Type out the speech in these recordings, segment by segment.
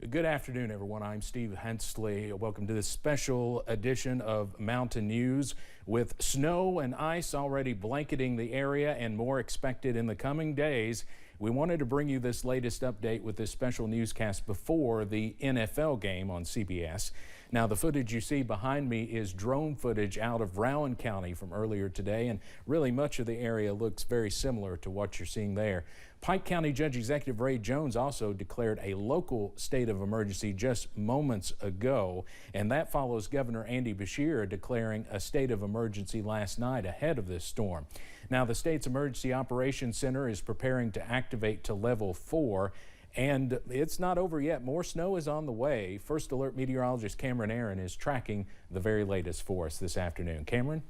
Good afternoon, everyone. I'm Steve Hensley. Welcome to this special edition of Mountain News. With snow and ice already blanketing the area and more expected in the coming days, we wanted to bring you this latest update with this special newscast before the NFL game on CBS. Now, the footage you see behind me is drone footage out of Rowan County from earlier today, and really much of the area looks very similar to what you're seeing there. Pike County Judge Executive Ray Jones also declared a local state of emergency just moments ago, and that follows Governor Andy Beshear declaring a state of emergency last night ahead of this storm. Now, the state's Emergency Operations Center is preparing to activate to level 4. And it's not over yet. More snow is on the way. First Alert meteorologist Cameron Aaron is tracking the very latest for us this afternoon. Cameron?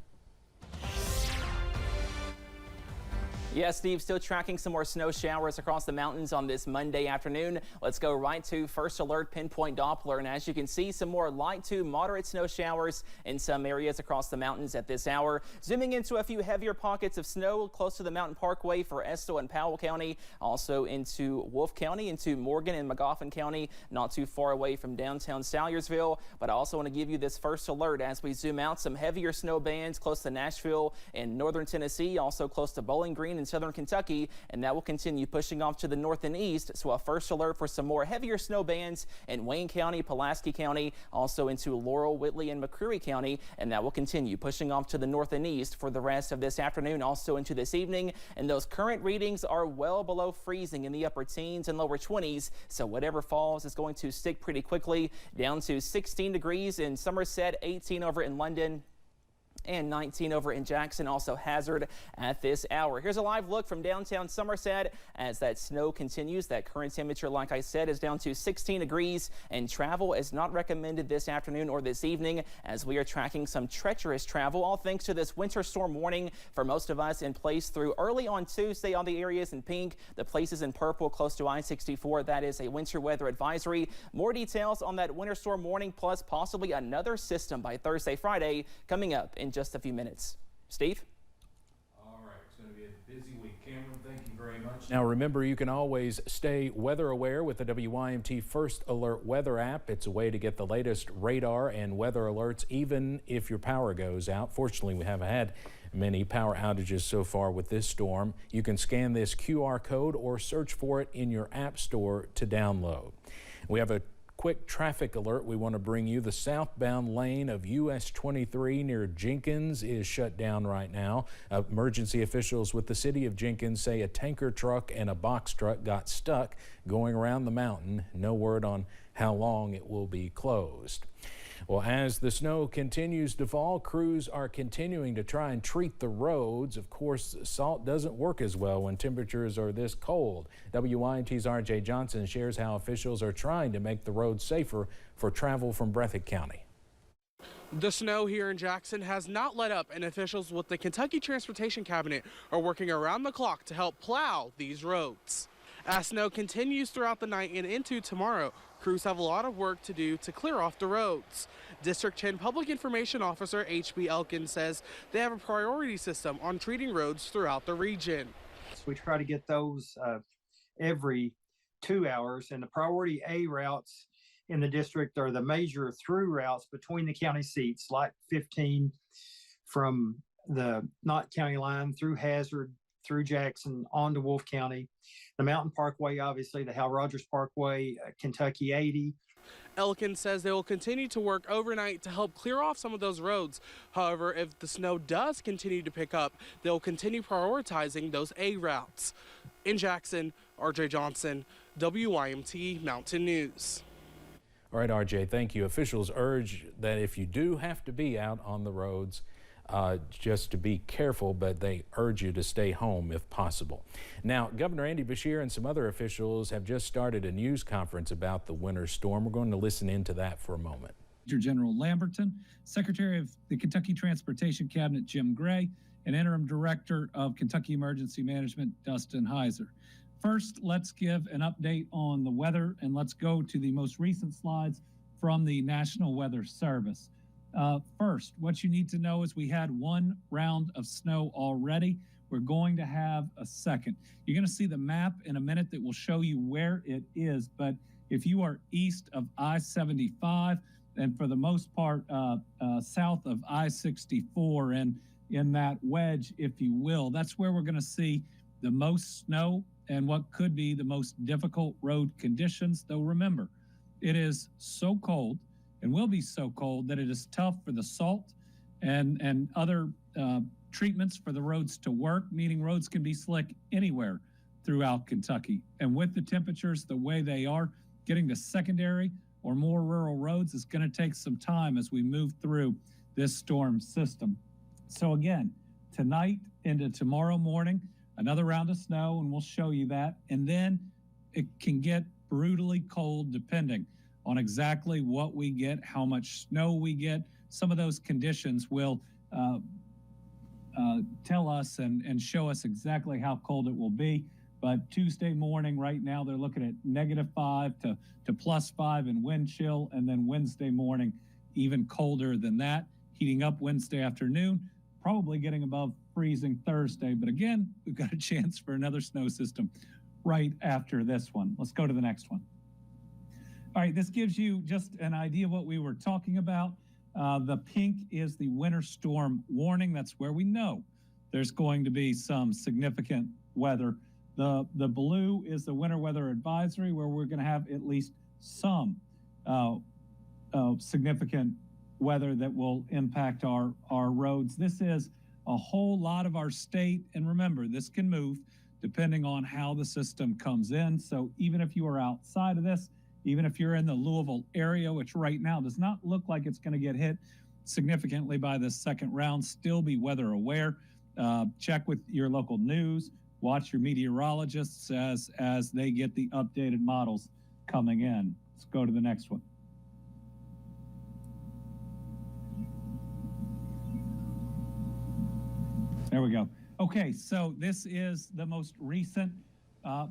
Yeah, Steve, still tracking some more snow showers across the mountains on this Monday afternoon. Let's go right to First Alert Pinpoint Doppler. And as you can see, some more light to moderate snow showers in some areas across the mountains at this hour. Zooming into a few heavier pockets of snow close to the Mountain Parkway for Estill and Powell County, also into Wolfe County, into Morgan and Magoffin County, not too far away from downtown Salyersville. But I also want to give you this first alert as we zoom out. Some heavier snow bands close to Nashville and northern Tennessee, also close to Bowling Green in southern Kentucky, and that will continue pushing off to the north and east. So a first alert for some more heavier snow bands in Wayne County, Pulaski County, also into Laurel, Whitley, and McCreary County, and that will continue pushing off to the north and east for the rest of this afternoon, also into this evening. And those current readings are well below freezing in the upper teens and lower 20s, so whatever falls is going to stick pretty quickly. Down to 16 degrees in Somerset, 18 over in London, and 19 over in Jackson, also Hazard at this hour. Here's a live look from downtown Somerset as that snow continues. That current temperature, like I said, is down to 16 degrees, and travel is not recommended this afternoon or this evening as we are tracking some treacherous travel, all thanks to this winter storm warning for most of us in place through early on Tuesday on the areas in pink, the places in purple close to I-64. That is a winter weather advisory. More details on that winter storm warning, plus possibly another system by Thursday, Friday, coming up in just a few minutes. Steve? All right, it's going to be a busy week. Cameron, thank you very much. Now remember, you can always stay weather aware with the WYMT First Alert weather app. It's a way to get the latest radar and weather alerts even if your power goes out. Fortunately, we haven't had many power outages so far with this storm. You can scan this QR code or search for it in your app store to download. We have a quick traffic alert we want to bring you. The southbound lane of US 23 near Jenkins is shut down right now. Emergency officials with the city of Jenkins say a tanker truck and a box truck got stuck going around the mountain. No word on how long it will be closed. Well, as the snow continues to fall, crews are continuing to try and treat the roads. Of course, salt doesn't work as well when temperatures are this cold. WYMT's RJ Johnson shares how officials are trying to make the roads safer for travel from Breathitt County. The snow here in Jackson has not let up, and officials with the Kentucky Transportation Cabinet are working around the clock to help plow these roads. As snow continues throughout the night and into tomorrow, crews have a lot of work to do to clear off the roads. District 10 Public Information Officer H.B. Elkins says they have a priority system on treating roads throughout the region. We try to get those every 2 hours, and the priority A routes in the district are the major through routes between the county seats, like 15 from the Knott County line through Hazard, through Jackson, on to Wolfe County. The Mountain Parkway, obviously, the Hal Rogers Parkway, Kentucky 80. Elkins says they will continue to work overnight to help clear off some of those roads. However, if the snow does continue to pick up, they'll continue prioritizing those A routes. In Jackson, RJ Johnson, WYMT Mountain News. All right, RJ, thank you. Officials urge that if you do have to be out on the roads, just to be careful, but they urge you to stay home if possible. Now, Governor Andy Beshear and some other officials have just started a news conference about the winter storm. We're going to listen into that for a moment. Major General Lamberton, Secretary of the Kentucky Transportation Cabinet Jim Gray, and Interim Director of Kentucky Emergency Management Dustin Heiser. First, let's give an update on the weather, and let's go to the most recent slides from the National Weather Service. First, what you need to know is we had one round of snow already. we're going to have a second. You're going to see the map in a minute that will show you where it is. But if you are east of I-75 and for the most part south of I-64 and in that wedge, if you will, that's where we're going to see the most snow and what could be the most difficult road conditions. Though remember, it is so cold and will be so cold that it is tough for the salt and other treatments for the roads to work, meaning roads can be slick anywhere throughout Kentucky. And with the temperatures the way they are, getting to secondary or more rural roads is going to take some time as we move through this storm system. So again, tonight into tomorrow morning, another round of snow, and we'll show you that. And then it can get brutally cold depending on exactly what we get, how much snow we get. Some of those conditions will tell us and show us exactly how cold it will be. But Tuesday morning, right now, they're looking at -5 to +5 in wind chill. And then Wednesday morning, even colder than that, heating up Wednesday afternoon, probably getting above freezing Thursday. But again, we've got a chance for another snow system right after this one. Let's go to the next one. All right, this gives you just an idea of what we were talking about. The pink is the winter storm warning. That's where we know there's going to be some significant weather. The blue is the winter weather advisory, where we're going to have at least some significant weather that will impact our roads. This is a whole lot of our state. And remember, this can move depending on how the system comes in. So even if you are outside of this, even if you're in the Louisville area, which right now does not look like it's going to get hit significantly by this second round, still be weather aware. Check with your local news. Watch your meteorologists as they get the updated models coming in. Let's go to the next one. There we go. Okay, so this is the most recent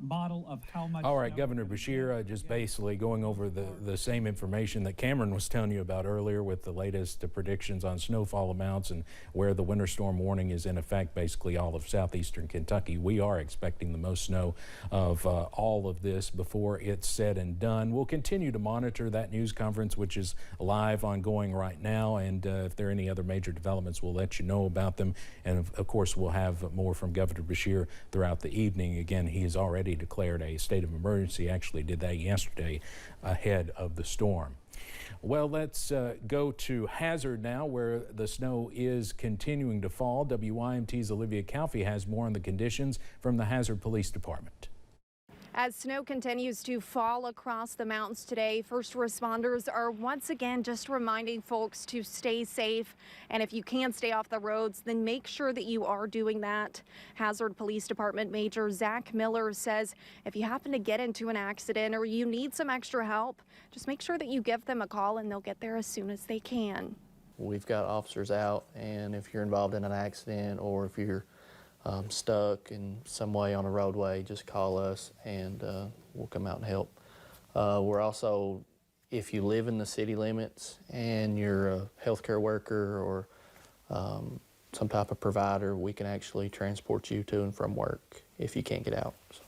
model of how much. All right, Governor Beshear, just basically going over the same information that Cameron was telling you about earlier with the latest predictions on snowfall amounts and where the winter storm warning is in effect, basically all of southeastern Kentucky. We are expecting the most snow of all of this before it's said and done. We'll continue to monitor that news conference, which is live ongoing right now, and if there are any other major developments, we'll let you know about them. And of course, we'll have more from Governor Beshear throughout the evening. Again, he is already declared a state of emergency, actually did that yesterday ahead of the storm. Well, let's go to Hazard now, where the snow is continuing to fall. WYMT's Olivia Calfee has more on the conditions from the Hazard Police Department. As snow continues to fall across the mountains today, first responders are once again just reminding folks to stay safe. And if you can't stay off the roads, then make sure that you are doing that. Hazard Police Department Major Zach Miller says if you happen to get into an accident or you need some extra help, just make sure that you give them a call and they'll get there as soon as they can. We've got officers out, and if you're involved in an accident or if you're stuck in some way on a roadway, just call us and we'll come out and help. We're also, if you live in the city limits and you're a healthcare worker or some type of provider, we can actually transport you to and from work if you can't get out. So.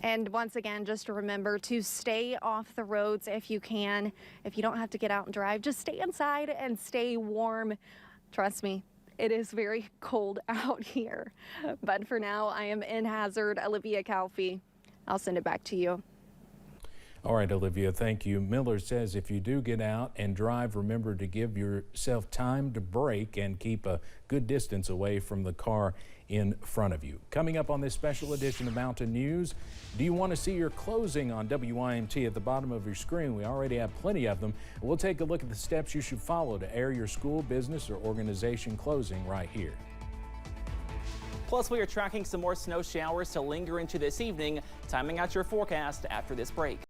And once again, just to remember to stay off the roads if you can. If you don't have to get out and drive, just stay inside and stay warm. Trust me, it is very cold out here. But for now, I am in Hazard, Olivia Calfee. I'll send it back to you. All right, Olivia, thank you. Miller says if you do get out and drive, remember to give yourself time to brake and keep a good distance away from the car in front of you. Coming up on this special edition of Mountain News, do you want to see your closing on WYMT at the bottom of your screen? We already have plenty of them. We'll take a look at the steps you should follow to air your school, business, or organization closing right here. Plus, we are tracking some more snow showers to linger into this evening. Timing out your forecast after this break.